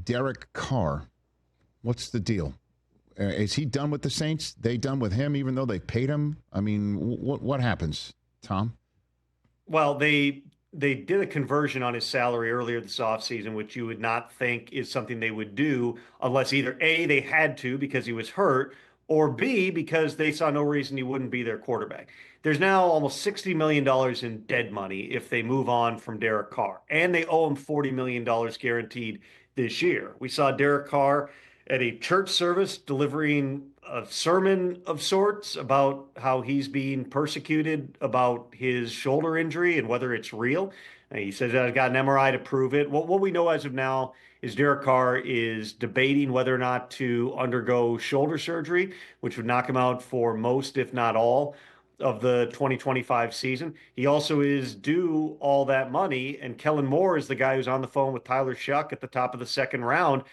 Derek Carr. What's the deal? Is he done with the Saints? They done with him, even though they paid him? I mean, what happens, Tom? Well, they did a conversion on his salary earlier this offseason, which you would not think is something they would do unless either A, they had to because he was hurt, or B, because they saw no reason he wouldn't be their quarterback. There's now almost $60 million in dead money if they move on from Derek Carr, and they owe him $40 million guaranteed this year. We saw Derek Carr at a church service delivering a sermon of sorts about how he's being persecuted about his shoulder injury and whether it's real. And he says I've got an MRI to prove it. What we know as of now is Derek Carr is debating whether or not to undergo shoulder surgery, which would knock him out for most, if not all, of the 2025 season. He also is due all that money. And Kellen Moore is the guy who's on the phone with Tyler Shuck at the top of the second round,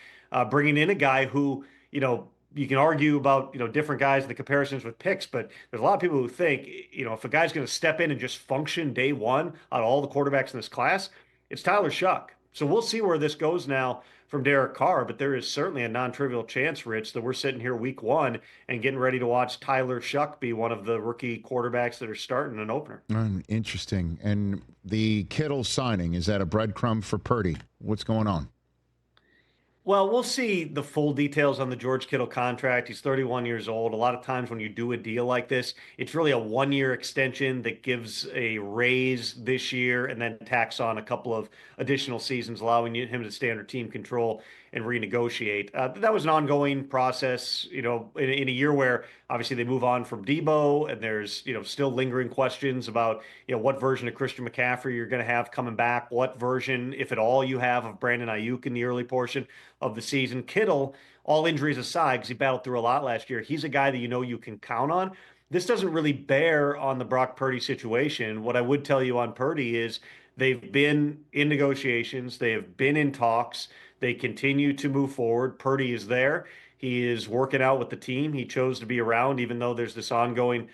bringing in a guy who, you can argue about, different guys and the comparisons with picks, but there's a lot of people who think, if a guy's going to step in and just function day one out of all the quarterbacks in this class, it's Tyler Shuck. So we'll see where this goes now from Derek Carr, but there is certainly a non-trivial chance, Rich, that we're sitting here week one and getting ready to watch Tyler Shuck be one of the rookie quarterbacks that are starting an opener. Interesting. And the Kittle signing, is that a breadcrumb for Purdy? What's going on? Well, we'll see the full details on the George Kittle contract. He's 31 years old. A lot of times when you do a deal like this, it's really a one-year extension that gives a raise this year and then tacks on a couple of additional seasons, allowing him to stay under team control and renegotiate. That was an ongoing process, in a year where obviously they move on from Debo and there's, still lingering questions about, what version of Christian McCaffrey you're going to have coming back, what version, if at all, you have of Brandon Ayuk in the early portion of the season. Kittle, all injuries aside, because he battled through a lot last year, he's a guy that you can count on. This doesn't really bear on the Brock Purdy situation. What I would tell you on Purdy is they've been in negotiations. They have been in talks. They continue to move forward. Purdy is there. He is working out with the team. He chose to be around, even though there's this ongoing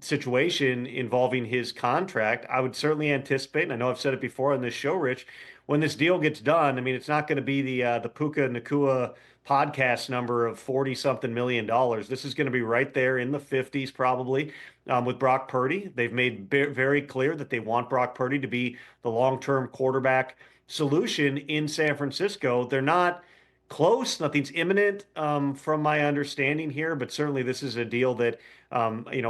situation involving his contract. I would certainly anticipate, and I know I've said it before on this show, Rich, when this deal gets done, I mean, it's not going to be the Puka Nacua podcast number of 40-something million dollars. This is going to be right there in the 50s probably with Brock Purdy. They've made very clear that they want Brock Purdy to be the long-term quarterback solution in San Francisco. They're not close. Nothing's imminent from my understanding here, but certainly this is a deal that, I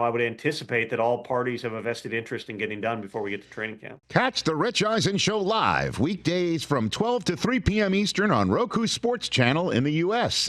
would anticipate that all parties have a vested interest in getting done before we get to training camp. Catch the Rich Eisen Show live weekdays from 12 to 3 p.m. Eastern on Roku Sports Channel in the U.S.